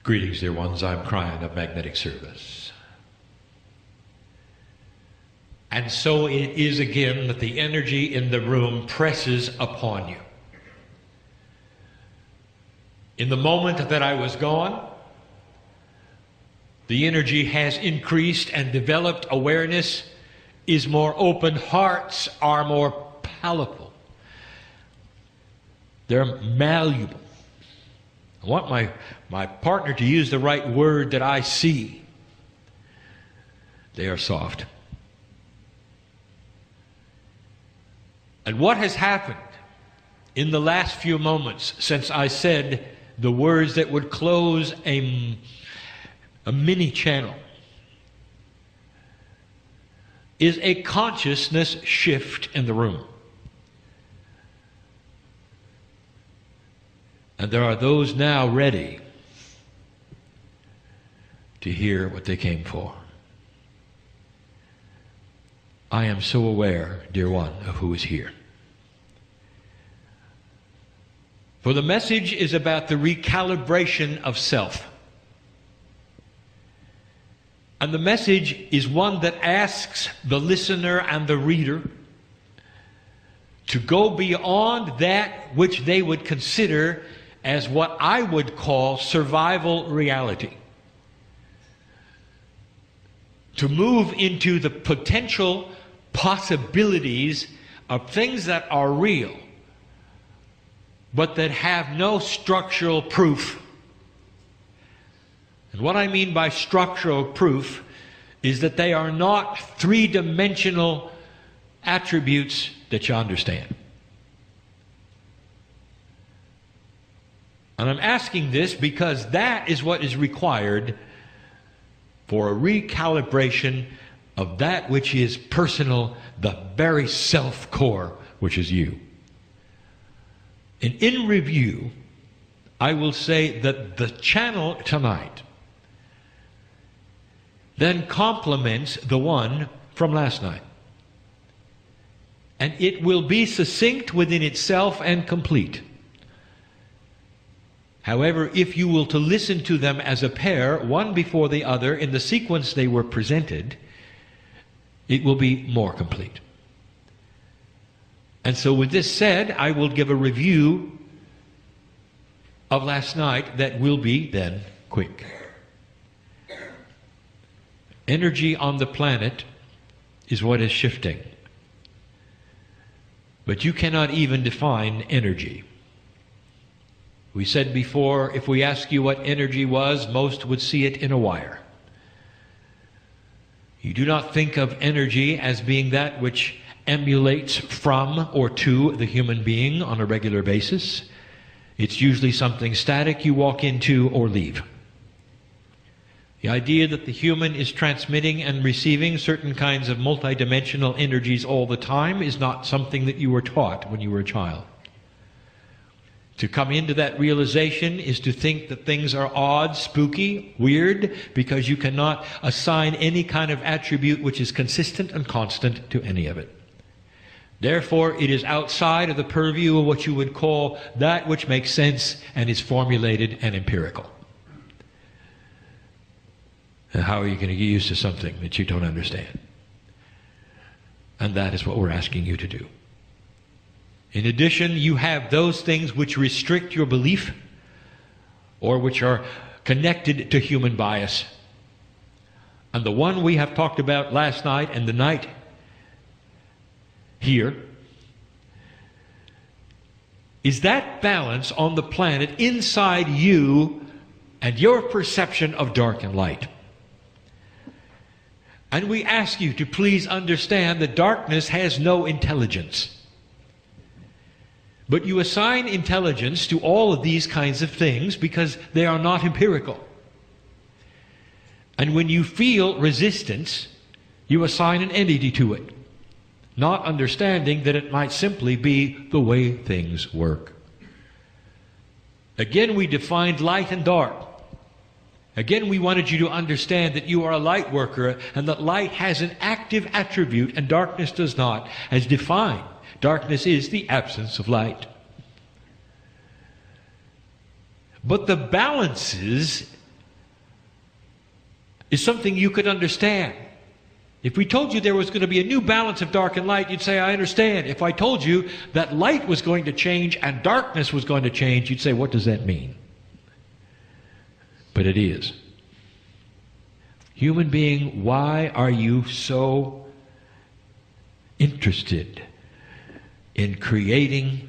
Greetings, dear ones. I'm Kryon of Magnetic Service. And so it is again that the energy in the room presses upon you. In the moment that I was gone, the energy has increased and developed. Awareness is more open. Hearts are more palatable. They're malleable. I want my partner to use the right word that I see. They are soft. And what has happened in the last few moments since I said the words that would close a mini channel is a consciousness shift in the room. And there are those now ready to hear what they came for. I am so aware, dear one, of who is here. For the message is about the recalibration of self. And the message is one that asks the listener and the reader to go beyond that which they would consider as what I would call survival reality. To move into the potential possibilities of things that are real, but that have no structural proof. And what I mean by structural proof is that they are not three-dimensional attributes that you understand. And I'm asking this because that is what is required for a recalibration of that which is personal, the very self-core, which is you. And in review, I will say that the channel tonight then complements the one from last night. And it will be succinct within itself and complete. However, if you will to listen to them as a pair, one before the other, in the sequence they were presented, it will be more complete. And so with this said, I will give a review of last night that will be then quick. Energy on the planet is what is shifting. But you cannot even define energy. We said before, if we ask you what energy was, most would see it in a wire. You do not think of energy as being that which emulates from or to the human being on a regular basis. It's usually something static you walk into or leave. The idea that the human is transmitting and receiving certain kinds of multidimensional energies all the time is not something that you were taught when you were a child. To come into that realization is to think that things are odd, spooky, weird, because you cannot assign any kind of attribute which is consistent and constant to any of it. Therefore, it is outside of the purview of what you would call that which makes sense and is formulated and empirical. And how are you going to get used to something that you don't understand? And that is what we're asking you to do. In addition, you have those things which restrict your belief or which are connected to human bias. And the one we have talked about last night and the night here is that balance on the planet inside you and your perception of dark and light. And we ask you to please understand that darkness has no intelligence. But you assign intelligence to all of these kinds of things because they are not empirical. And when you feel resistance, you assign an entity to it, not understanding that it might simply be the way things work. Again, we defined light and dark. Again, we wanted you to understand that you are a light worker and that light has an active attribute and darkness does not, as defined. Darkness is the absence of light. But the balances is something you could understand. If we told you there was going to be a new balance of dark and light, you'd say, I understand. If I told you that light was going to change and darkness was going to change, you'd say, what does that mean? But it is. Human being, why are you so interested in creating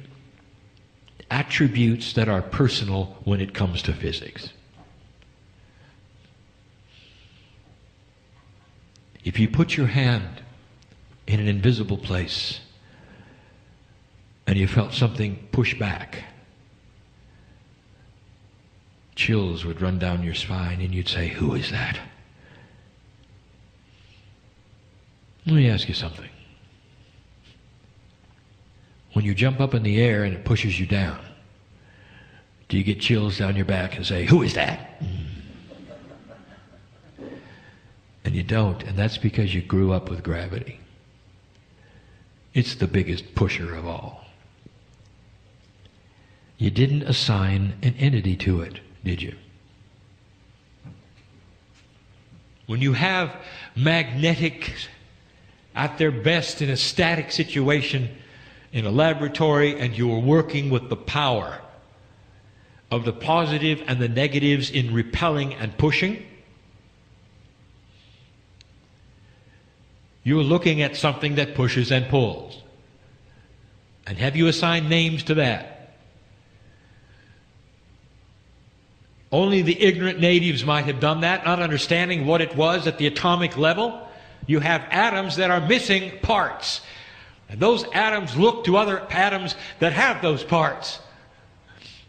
attributes that are personal when it comes to physics? If you put your hand in an invisible place and you felt something push back, chills would run down your spine and you'd say, who is that? Let me ask you something. When you jump up in the air and it pushes you down, do you get chills down your back and say, who is that? And you don't, and that's because you grew up with gravity. It's the biggest pusher of all. You didn't assign an entity to it, did you? When you have magnetics at their best in a static situation in a laboratory and you are working with the power of the positive and the negatives in repelling and pushing, you're looking at something that pushes and pulls. And have you assigned names to that? Only the ignorant natives might have done that, not understanding what it was at the atomic level. You have atoms that are missing parts. And those atoms look to other atoms that have those parts.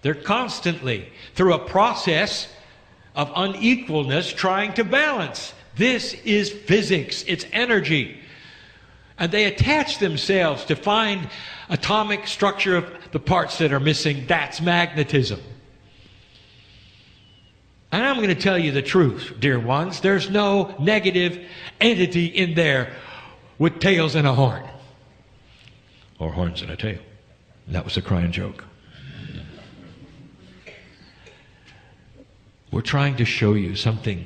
They're constantly, through a process of unequalness, trying to balance. This is physics. It's energy. And they attach themselves to find atomic structure of the parts that are missing. That's magnetism. And I'm going to tell you the truth, dear ones. There's no negative entity in there with tails and a horn. Or horns and a tail. That was a Kryon joke. We're trying to show you something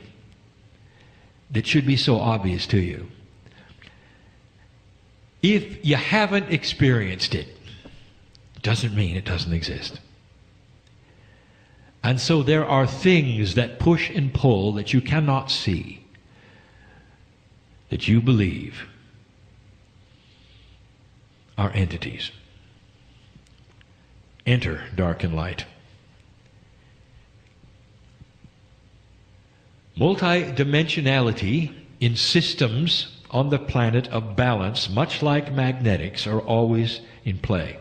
that should be so obvious to you. If you haven't experienced it, doesn't mean it doesn't exist. And so there are things that push and pull that you cannot see, that you believe are entities. Enter dark and light. Multidimensionality in systems on the planet of balance, much like magnetics, are always in play.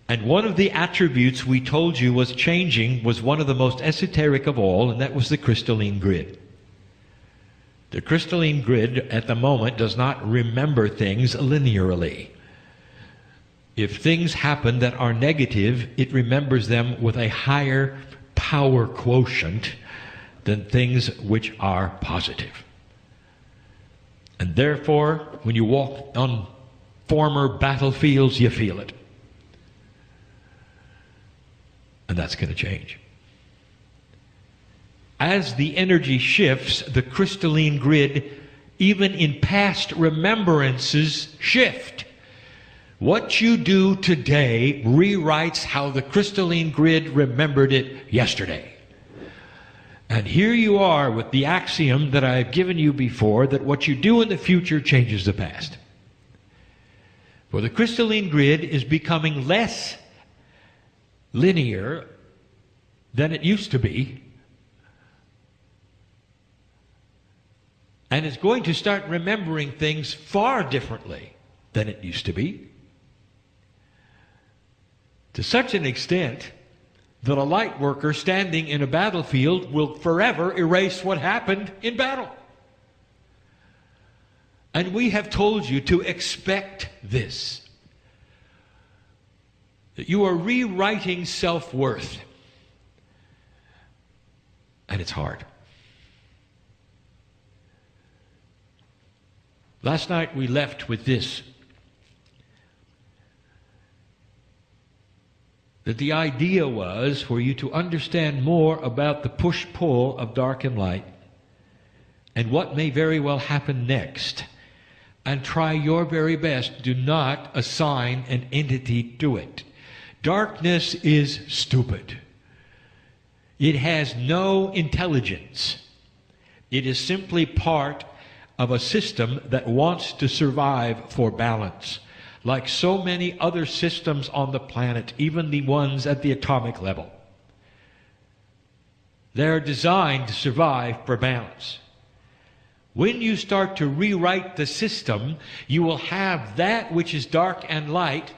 And one of the attributes we told you was changing was one of the most esoteric of all, and that was the crystalline grid. The crystalline grid at the moment does not remember things linearly. If things happen that are negative, it remembers them with a higher power quotient than things which are positive. And therefore, when you walk on former battlefields, you feel it. And that's going to change. As the energy shifts, the crystalline grid, even in past remembrances, shift. What you do today rewrites how the crystalline grid remembered it yesterday. And here you are with the axiom that I've given you before, that what you do in the future changes the past. For the crystalline grid is becoming less linear than it used to be, and it's going to start remembering things far differently than it used to be, to such an extent that a light worker standing in a battlefield will forever erase what happened in battle. And we have told you to expect this, that you are rewriting self-worth. And it's hard. Last night we left with this. that the idea was for you to understand more about the push-pull of dark and light and what may very well happen next. And try your very best. Do not assign an entity to it. Darkness is stupid. It has no intelligence. It is simply part of a system that wants to survive for balance. Like so many other systems on the planet, even the ones at the atomic level. They're designed to survive for balance. When you start to rewrite the system, you will have that which is dark and light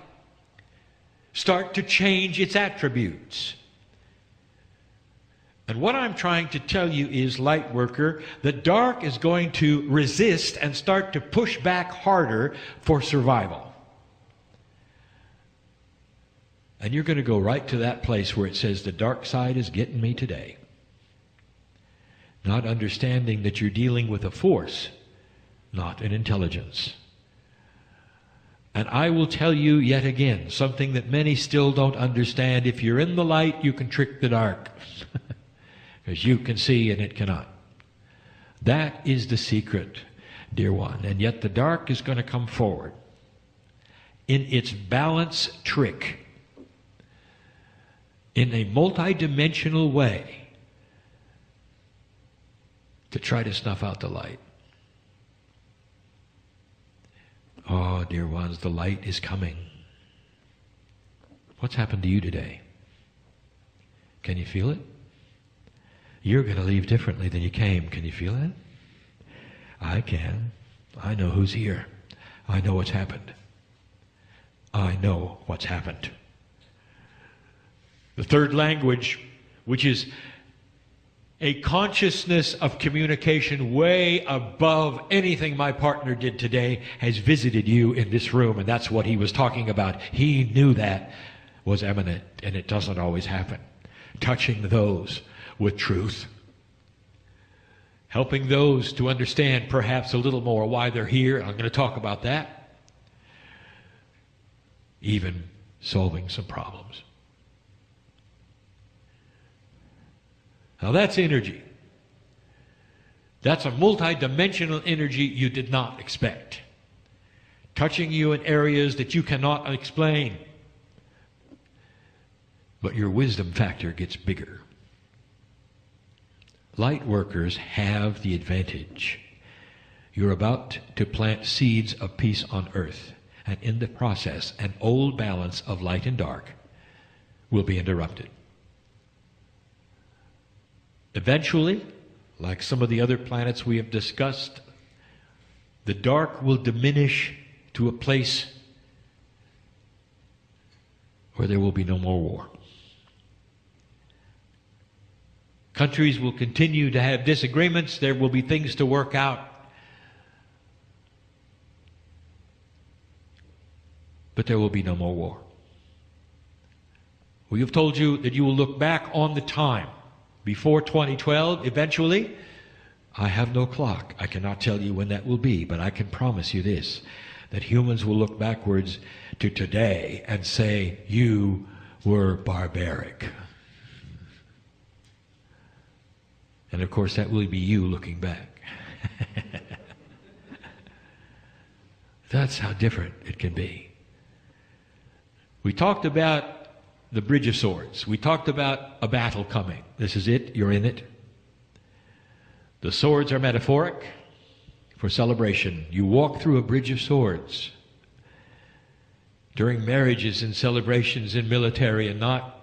start to change its attributes. And what I'm trying to tell you is, light worker, the dark is going to resist and start to push back harder for survival. And you're going to go right to that place where it says, the dark side is getting me today. Not understanding that you're dealing with a force, not an intelligence. And I will tell you yet again, something that many still don't understand. If you're in the light, you can trick the dark. Because you can see and it cannot. That is the secret, dear one. And yet the dark is going to come forward in its balance trick, in a multidimensional way, to try to snuff out the light. Oh, dear ones, the light is coming. What's happened to you today? Can you feel it? You're going to leave differently than you came. Can you feel it? I can. I know who's here. I know what's happened. I know what's happened. The third language, which is a consciousness of communication way above anything my partner did today, has visited you in this room, and that's what he was talking about. He knew that was imminent, and it doesn't always happen. Touching those with truth. Helping those to understand perhaps a little more why they're here. I'm going to talk about that. Even solving some problems. Now that's energy. That's a multidimensional energy you did not expect. Touching you in areas that you cannot explain. But your wisdom factor gets bigger. Light workers have the advantage. You're about to plant seeds of peace on earth. And in the process, an old balance of light and dark will be interrupted. Eventually, like some of the other planets we have discussed, the dark will diminish to a place where there will be no more war. Countries will continue to have disagreements. There will be things to work out. But there will be no more war. We have told you that you will look back on the time before 2012, eventually. I have no clock. I cannot tell you when that will be, but I can promise you this, that humans will look backwards to today and say, you were barbaric. And of course, that will be you looking back. That's how different it can be. We talked about the Bridge of Swords. We talked about a battle coming. This is it. You're in it. The swords are metaphoric for celebration. You walk through a bridge of swords during marriages and celebrations in military, and not.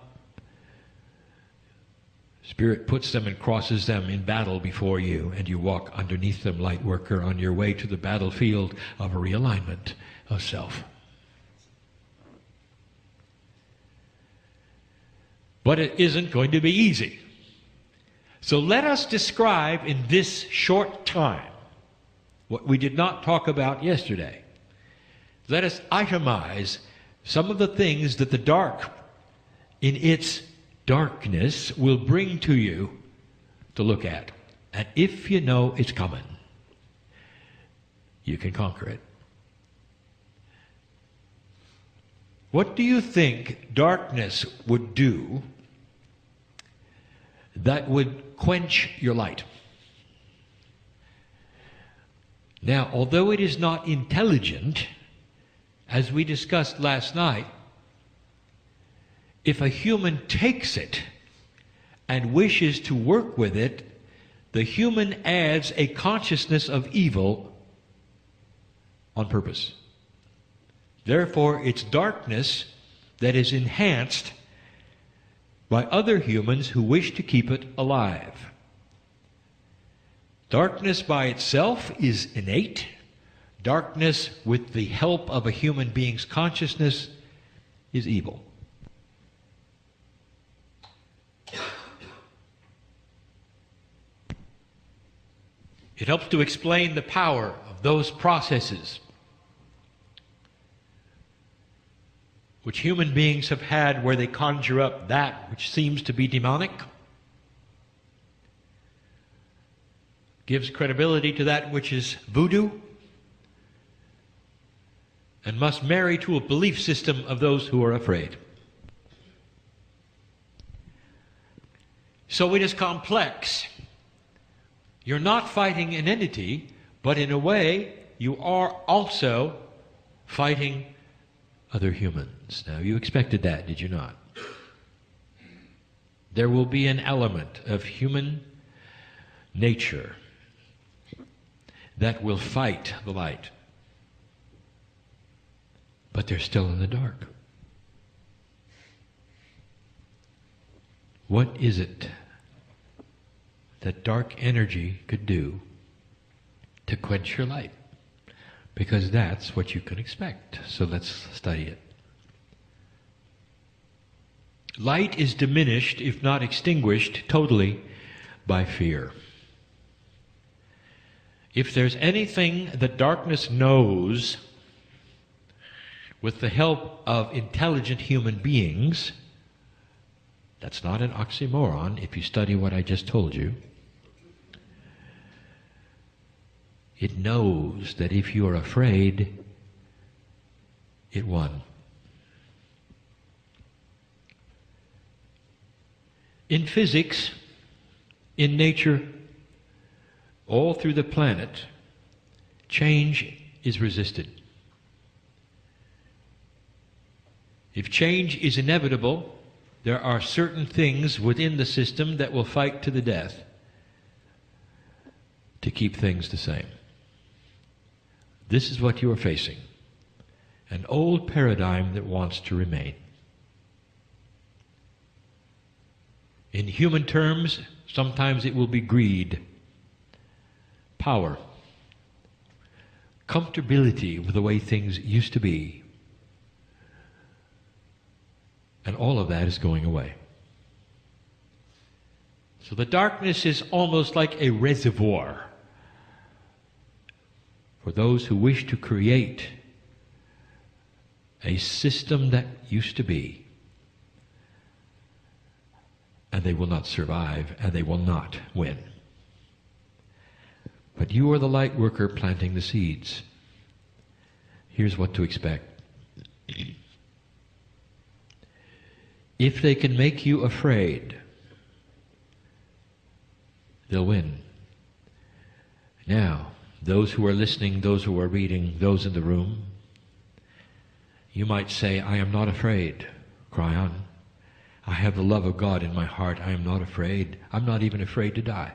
Spirit puts them and crosses them in battle before you, and you walk underneath them, light worker, on your way to the battlefield of a realignment of self. But it isn't going to be easy. So let us describe in this short time what we did not talk about yesterday. Let us itemize some of the things that the dark, in its darkness, will bring to you to look at. And if you know it's coming, you can conquer it. What do you think darkness would do that would quench your light? Now, although it is not intelligent, as we discussed last night, if a human takes it and wishes to work with it, the human adds a consciousness of evil on purpose. Therefore, it's darkness that is enhanced by other humans who wish to keep it alive. Darkness by itself is innate. Darkness with the help of a human being's consciousness is evil. It helps to explain the power of those processes which human beings have had where they conjure up that which seems to be demonic, gives credibility to that which is voodoo, and must marry to a belief system of those who are afraid. So it is complex. You're not fighting an entity, but in a way, you are also fighting other humans. Now, you expected that, did you not? There will be an element of human nature that will fight the light. But they're still in the dark. What is it that dark energy could do to quench your light? Because that's what you can expect. So let's study it. Light is diminished, if not extinguished, totally by fear. If there's anything that darkness knows with the help of intelligent human beings, that's not an oxymoron if you study what I just told you. It knows that if you are afraid, it won. In physics, in nature, all through the planet, change is resisted. If change is inevitable, there are certain things within the system that will fight to the death to keep things the same. This is what you are facing. An old paradigm that wants to remain. In human terms, sometimes it will be greed, power, comfortability with the way things used to be. And all of that is going away. So the darkness is almost like a reservoir for those who wish to create a system that used to be. And they will not survive, and they will not win. But you are the light worker planting the seeds. Here's what to expect. If they can make you afraid, they'll win. Now, those who are listening, those who are reading, those in the room, you might say, I am not afraid, Kryon. I have the love of God in my heart. I am not afraid. I'm not even afraid to die.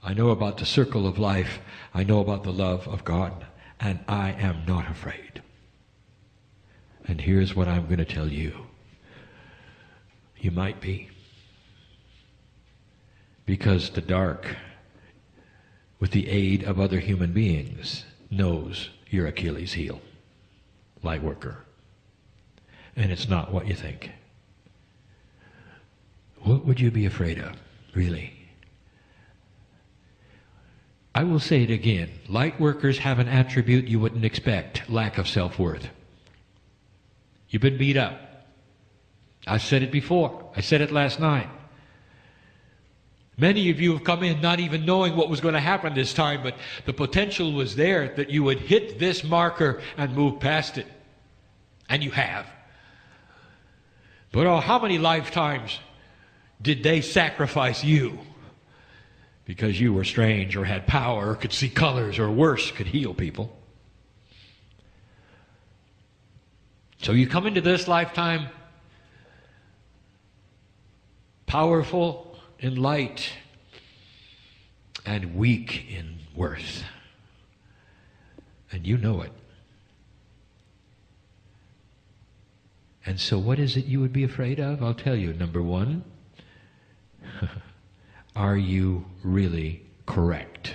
I know about the circle of life. I know about the love of God. And I am not afraid. And here's what I'm going to tell you. You might be. Because the dark, with the aid of other human beings, knows your Achilles heel. Light worker. And it's not what you think. What would you be afraid of, really? I will say it again. Light workers have an attribute you wouldn't expect, lack of self-worth. You've been beat up. I've said it before. I said it last night. Many of you have come in not even knowing what was going to happen this time, but the potential was there that you would hit this marker and move past it. And you have. But oh, how many lifetimes did they sacrifice you because you were strange or had power or could see colors or worse, could heal people? So you come into this lifetime powerful in light and weak in worth. And you know it. And so what is it you would be afraid of? I'll tell you. Number one, are you really correct?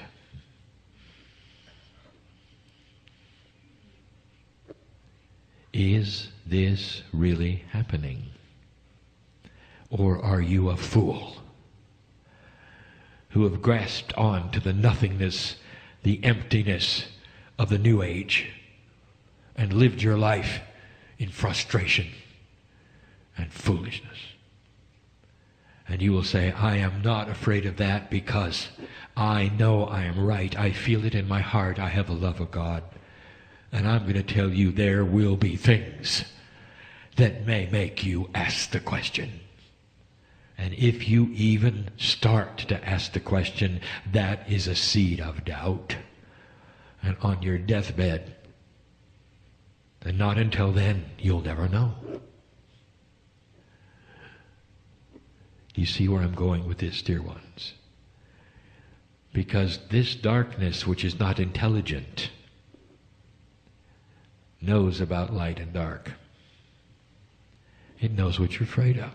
Is this really happening? Or are you a fool who have grasped on to the nothingness, the emptiness of the New Age and lived your life in frustration and foolishness? And you will say, I am not afraid of that because I know I am right. I feel it in my heart. I have the love of God. And I'm going to tell you there will be things that may make you ask the question. And if you even start to ask the question, that is a seed of doubt. And on your deathbed, and not until then, you'll never know. Do you see where I'm going with this, dear ones? Because this darkness, which is not intelligent, knows about light and dark. It knows what you're afraid of.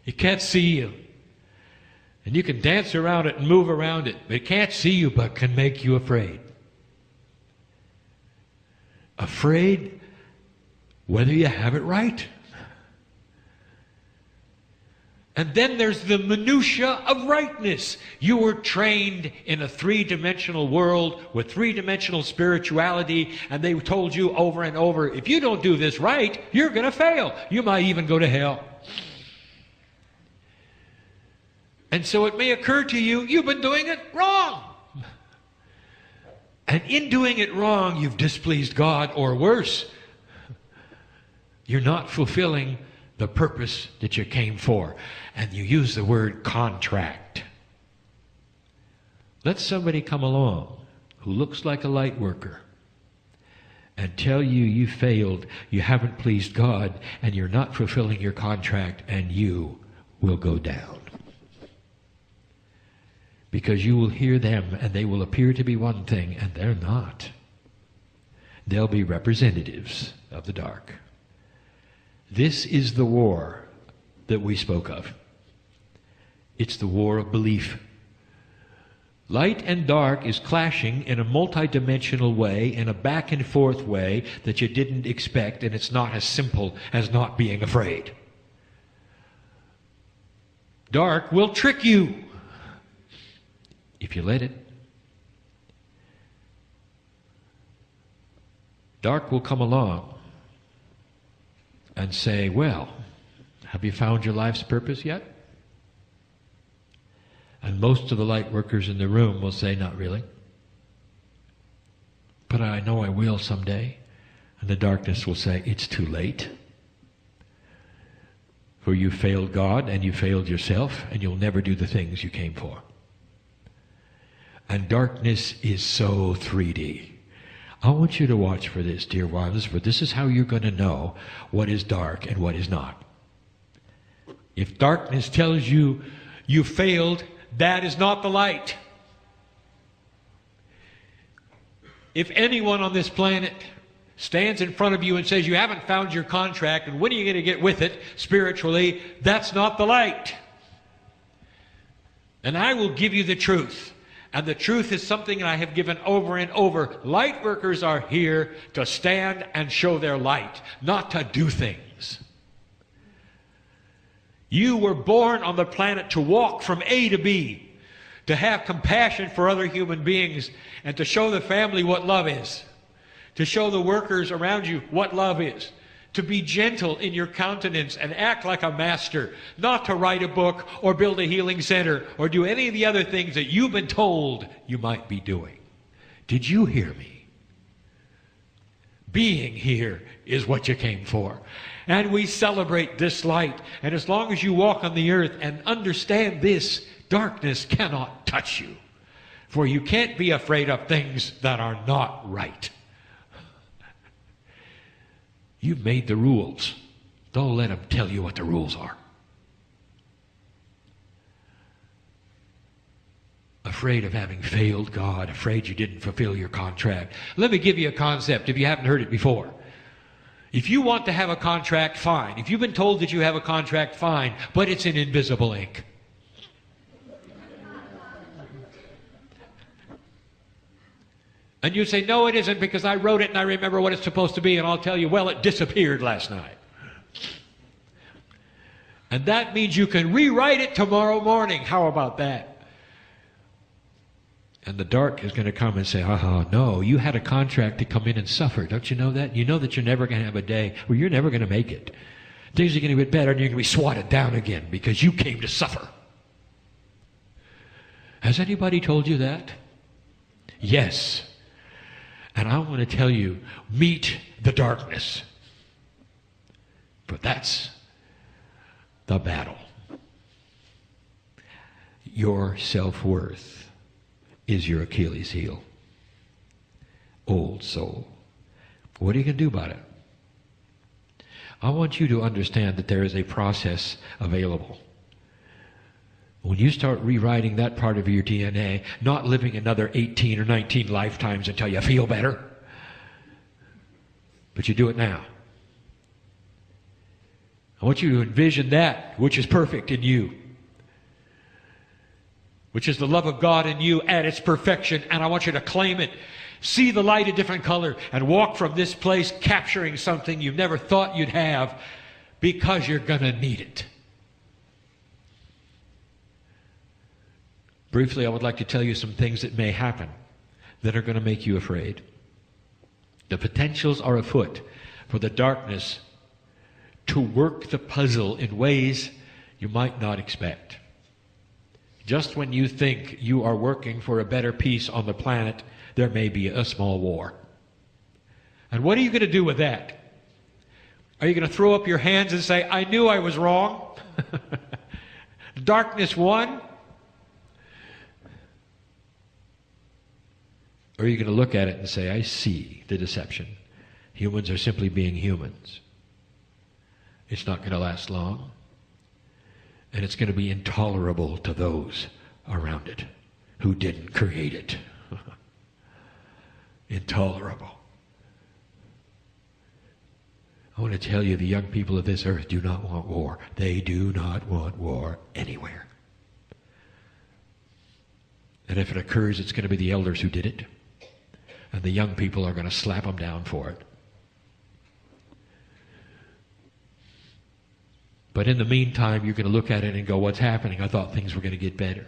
It can't see you. And you can dance around it and move around it. It can't see you, but can make you afraid. Afraid whether you have it right. And then there's the minutia of rightness. You were trained in a three-dimensional world with three-dimensional spirituality, and they told you over and over, if you don't do this right, you're going to fail. You might even go to hell. And so it may occur to you, you've been doing it wrong. And in doing it wrong, you've displeased God, or worse, you're not fulfilling the purpose that you came for. And you use the word contract. Let somebody come along who looks like a light worker and tell you you failed, you haven't pleased God, and you're not fulfilling your contract, and you will go down. Because you will hear them and they will appear to be one thing, and they're not. They'll be representatives of the dark. This is the war that we spoke of. It's the war of belief. Light and dark is clashing in a multidimensional way, in a back and forth way that you didn't expect, and it's not as simple as not being afraid. Dark will trick you if you let it. Dark will come along and say, well, have you found your life's purpose yet? And most of the light workers in the room will say, not really. But I know I will someday. And the darkness will say, it's too late. For you failed God and you failed yourself, and you'll never do the things you came for. And darkness is so 3D. I want you to watch for this, dear ones, for this is how you're going to know what is dark and what is not. If darkness tells you you failed, that is not the light. If anyone on this planet stands in front of you and says you haven't found your contract and when are you going to get with it spiritually, that's not the light. And I will give you the truth. And the truth is something that I have given over and over. Light workers are here to stand and show their light, not to do things. You were born on the planet to walk from A to B, to have compassion for other human beings, and to show the family what love is, to show the workers around you what love is, to be gentle in your countenance and act like a master, not to write a book or build a healing center or do any of the other things that you've been told you might be doing. Did you hear me? Being here is what you came for. And we celebrate this light. And as long as you walk on the earth and understand this, darkness cannot touch you. For you can't be afraid of things that are not right. You've made the rules. Don't let them tell you what the rules are. Afraid of having failed God, afraid you didn't fulfill your contract. Let me give you a concept if you haven't heard it before. If you want to have a contract, fine. If you've been told that you have a contract, fine, but it's in invisible ink. And you say, no, it isn't because I wrote it and I remember what it's supposed to be, and I'll tell you, well, it disappeared last night. And that means you can rewrite it tomorrow morning. How about that? And the dark is going to come and say, no, you had a contract to come in and suffer. Don't you know that? You know that you're never going to have a day where you're never going to make it. Things are going to get better and you're going to be swatted down again because you came to suffer. Has anybody told you that? Yes. And I want to tell you, meet the darkness. But that's the battle. Your self-worth is your Achilles heel. Old soul. What are you going to do about it? I want you to understand that there is a process available. When you start rewriting that part of your DNA, not living another 18 or 19 lifetimes until you feel better, but you do it now. I want you to envision that which is perfect in you, which is the love of God in you at its perfection, and I want you to claim it. See the light a different color and walk from this place capturing something you never thought you'd have because you're going to need it. Briefly, I would like to tell you some things that may happen that are going to make you afraid. The potentials are afoot for the darkness to work the puzzle in ways you might not expect. Just when you think you are working for a better peace on the planet, there may be a small war. And what are you going to do with that? Are you going to throw up your hands and say, I knew I was wrong? Darkness won? Or are you going to look at it and say, I see the deception. Humans are simply being humans. It's not going to last long. And it's going to be intolerable to those around it who didn't create it. Intolerable. I want to tell you, the young people of this earth do not want war. They do not want war anywhere. And if it occurs, it's going to be the elders who did it. And the young people are going to slap them down for it. But in the meantime, you're going to look at it and go, what's happening? I thought things were going to get better.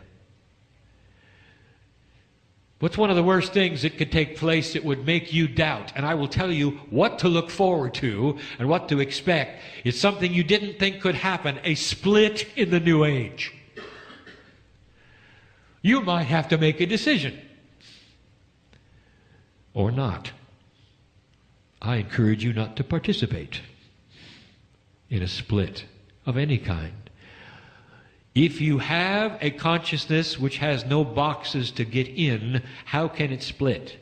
What's one of the worst things that could take place that would make you doubt? And I will tell you what to look forward to and what to expect. It's something you didn't think could happen, a split in the new age. You might have to make a decision. Or not. I encourage you not to participate in a split of any kind. If you have a consciousness which has no boxes to get in, how can it split?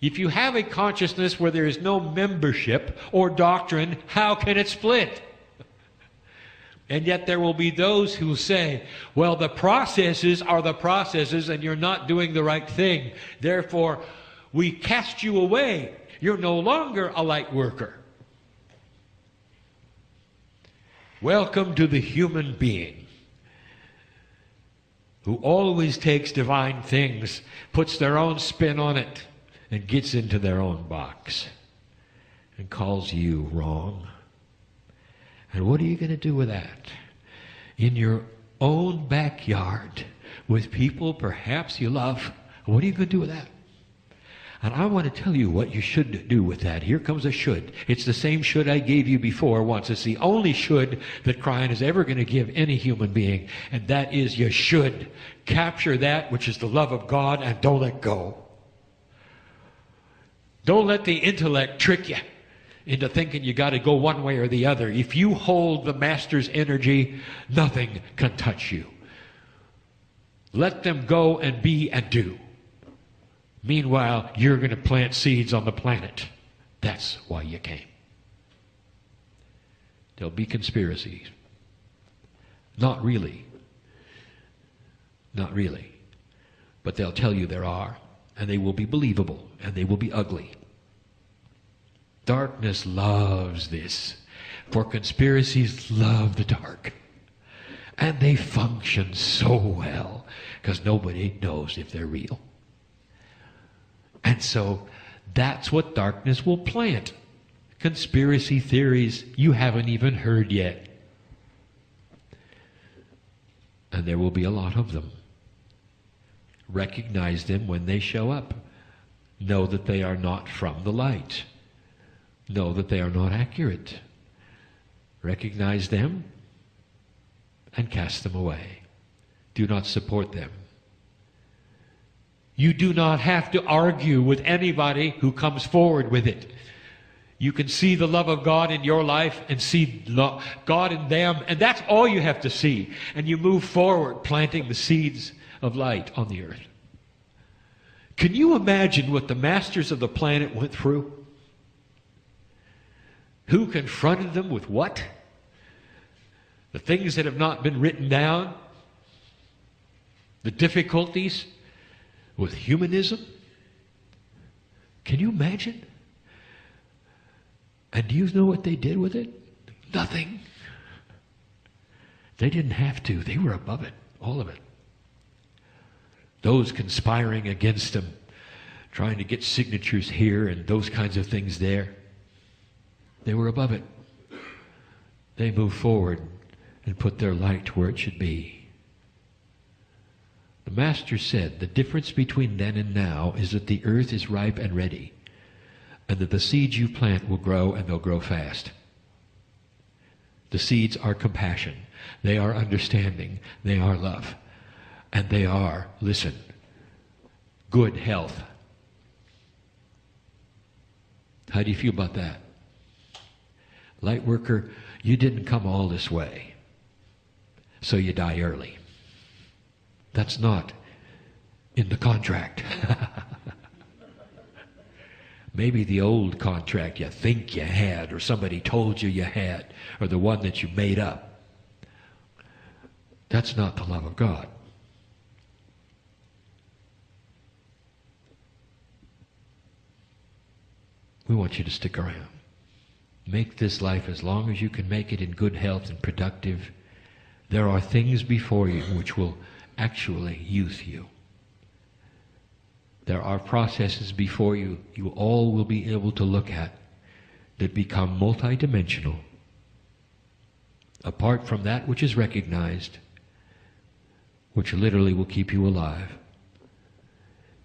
If you have a consciousness where there is no membership or doctrine, how can it split? And yet there will be those who say, well, the processes are the processes and you're not doing the right thing. Therefore, we cast you away. You're no longer a light worker. Welcome to the human being who always takes divine things, puts their own spin on it, and gets into their own box and calls you wrong. And what are you going to do with that? In your own backyard, with people perhaps you love, what are you going to do with that? And I want to tell you what you should do with that. Here comes a should. It's the same should I gave you before once. It's the only should that Kryon is ever going to give any human being. And that is, you should capture that which is the love of God and don't let go. Don't let the intellect trick you into thinking you got to go one way or the other. If you hold the Master's energy, nothing can touch you. Let them go and be and do. Meanwhile, you're going to plant seeds on the planet. That's why you came. There'll be conspiracies. Not really. Not really. But they'll tell you there are. And they will be believable. And they will be ugly. Darkness loves this. For conspiracies love the dark. And they function so well. Because nobody knows if they're real. And so that's what darkness will plant. Conspiracy theories you haven't even heard yet. And there will be a lot of them. Recognize them when they show up. Know that they are not from the light. Know that they are not accurate. Recognize them and cast them away. Do not support them. You do not have to argue with anybody who comes forward with it. You can see the love of God in your life and see God in them, and that's all you have to see. And you move forward, planting the seeds of light on the earth. Can you imagine what the masters of the planet went through? Who confronted them with what? The things that have not been written down? The difficulties with humanism? Can you imagine? And do you know what they did with it? Nothing. They didn't have to. They were above it, all of it. Those conspiring against them, trying to get signatures here and those kinds of things there, they were above it. They moved forward and put their light where it should be. The Master said the difference between then and now is that the earth is ripe and ready, and that the seeds you plant will grow, and they'll grow fast. The seeds are compassion. They are understanding. They are love. And they are, listen, good health. How do you feel about that? Light worker, you didn't come all this way, so you die early. That's not in the contract. Maybe the old contract you think you had, or somebody told you you had, or the one that you made up. That's not the love of God. We want you to stick around. Make this life as long as you can make it in good health and productive. There are things before you which will actually use you. There are processes before you all will be able to look at that become multidimensional, apart from that which is recognized, which literally will keep you alive.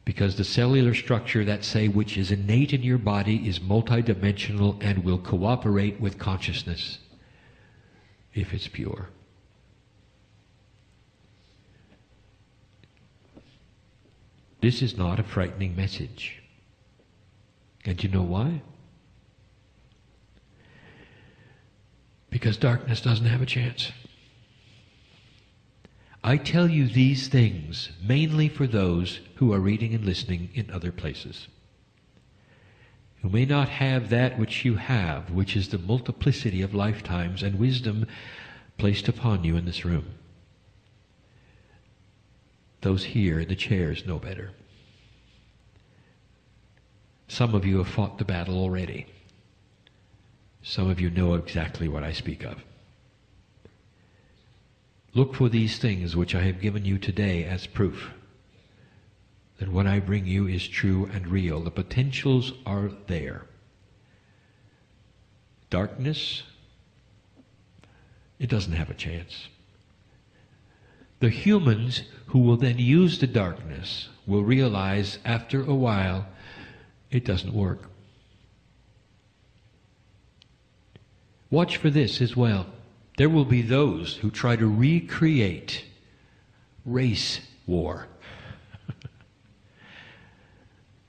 Because the cellular structure that say which is innate in your body is multidimensional and will cooperate with consciousness if it's pure. This is not a frightening message. And you know why? Because darkness doesn't have a chance. I tell you these things mainly for those who are reading and listening in other places, who may not have that which you have, which is the multiplicity of lifetimes and wisdom placed upon you in this room. Those here in the chairs know better. Some of you have fought the battle already. Some of you know exactly what I speak of. Look for these things which I have given you today as proof that what I bring you is true and real. The potentials are there. Darkness, it doesn't have a chance. The humans who will then use the darkness will realize after a while it doesn't work. Watch for this as well. There will be those who try to recreate race war.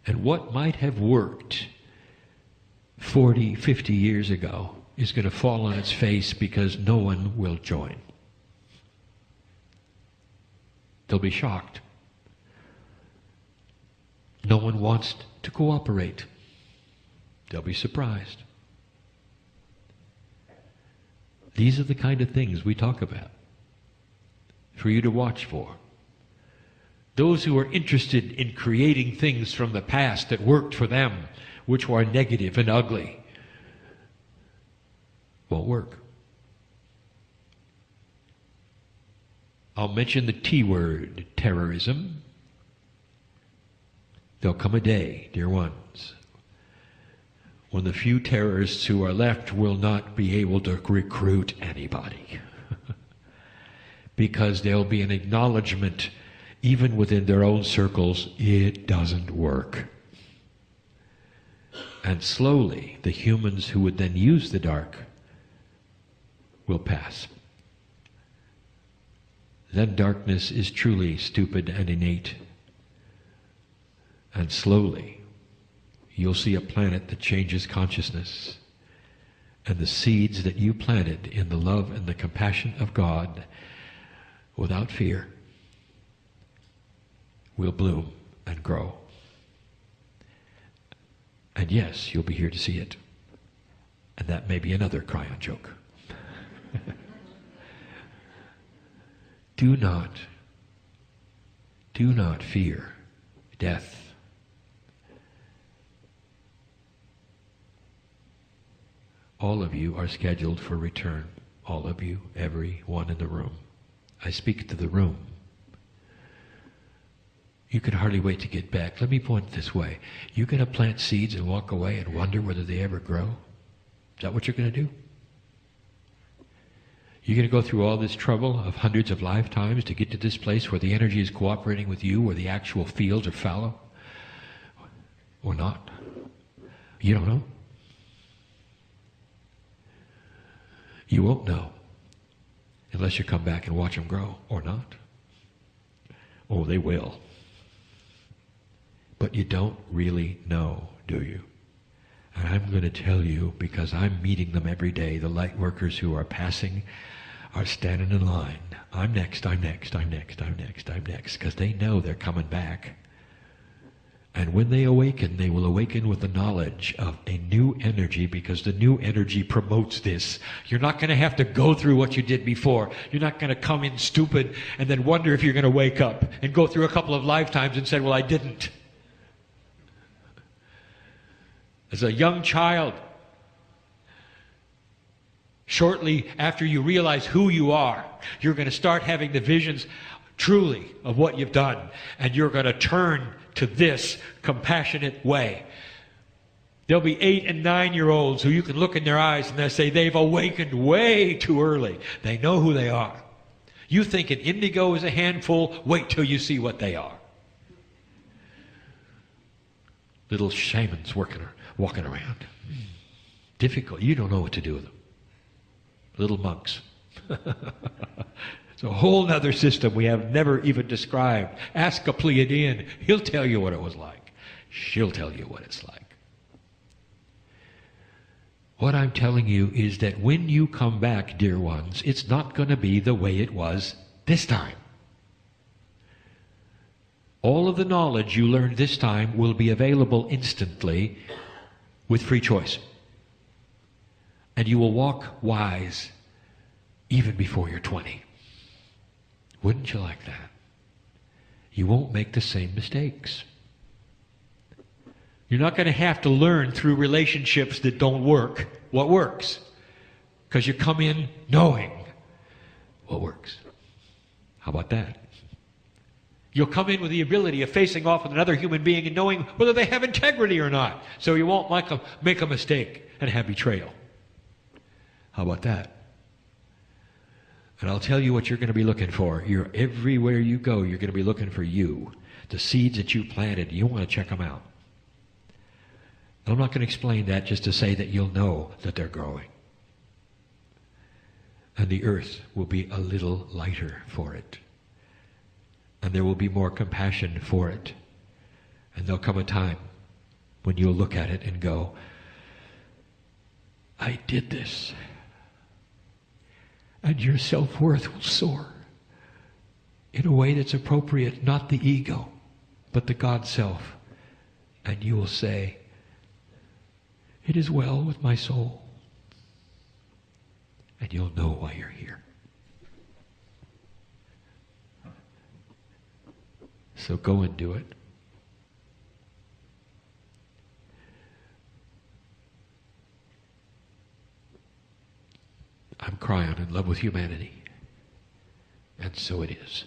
And what might have worked 40, 50 years ago is going to fall on its face because no one will join. They'll be shocked. No one wants to cooperate. They'll be surprised. These are the kind of things we talk about for you to watch for. Those who are interested in creating things from the past that worked for them, which were negative and ugly, won't work. I'll mention the T word, terrorism. There'll come a day, dear ones, when the few terrorists who are left will not be able to recruit anybody. Because there'll be an acknowledgement, even within their own circles, it doesn't work. And slowly, the humans who would then use the dark will pass. Then darkness is truly stupid and innate. And slowly, you'll see a planet that changes consciousness. And the seeds that you planted in the love and the compassion of God, without fear, will bloom and grow. And yes, you'll be here to see it. And that may be another Kryon joke. Do not fear death. All of you are scheduled for return. All of you, every one in the room. I speak to the room. You can hardly wait to get back. Let me point it this way. You're going to plant seeds and walk away and wonder whether they ever grow? Is that what you're going to do? You're going to go through all this trouble of hundreds of lifetimes to get to this place where the energy is cooperating with you, where the actual fields are fallow? Or not? You don't know. You won't know unless you come back and watch them grow, or not. Oh, they will. But you don't really know, do you? And I'm going to tell you, because I'm meeting them every day, the light workers who are passing are standing in line. I'm next, I'm next, I'm next, I'm next, I'm next, because they know they're coming back. And when they awaken, they will awaken with the knowledge of a new energy, because the new energy promotes this. You're not going to have to go through what you did before. You're not going to come in stupid and then wonder if you're going to wake up and go through a couple of lifetimes and say, well, I didn't. As a young child, shortly after you realize who you are, you're going to start having the visions truly of what you've done, and you're going to turn to this compassionate way. There'll be 8 and 9-year-olds who you can look in their eyes and they'll say they've awakened way too early. They know who they are. You think an indigo is a handful, wait till you see what they are. Little shamans walking around. Difficult. You don't know what to do with them. Little monks. It's a whole other system we have never even described. Ask a Pleiadian. He'll tell you what it was like. She'll tell you what it's like. What I'm telling you is that when you come back, dear ones, it's not going to be the way it was this time. All of the knowledge you learned this time will be available instantly with free choice. And you will walk wise even before you're 20. Wouldn't you like that? You won't make the same mistakes. You're not going to have to learn through relationships that don't work what works, because you come in knowing what works. How about that? You'll come in with the ability of facing off with another human being and knowing whether they have integrity or not, so you won't make a mistake and have betrayal. How about that? And I'll tell you what you're going to be looking for. Everywhere you go, you're going to be looking for you. The seeds that you planted, you want to check them out. And I'm not going to explain that just to say that you'll know that they're growing. And the earth will be a little lighter for it. And there will be more compassion for it. And there'll come a time when you'll look at it and go, I did this. And your self-worth will soar in a way that's appropriate, not the ego, but the God self. And you will say, it is well with my soul. And you'll know why you're here. So go and do it. I'm Kryon, in love with humanity. And so it is.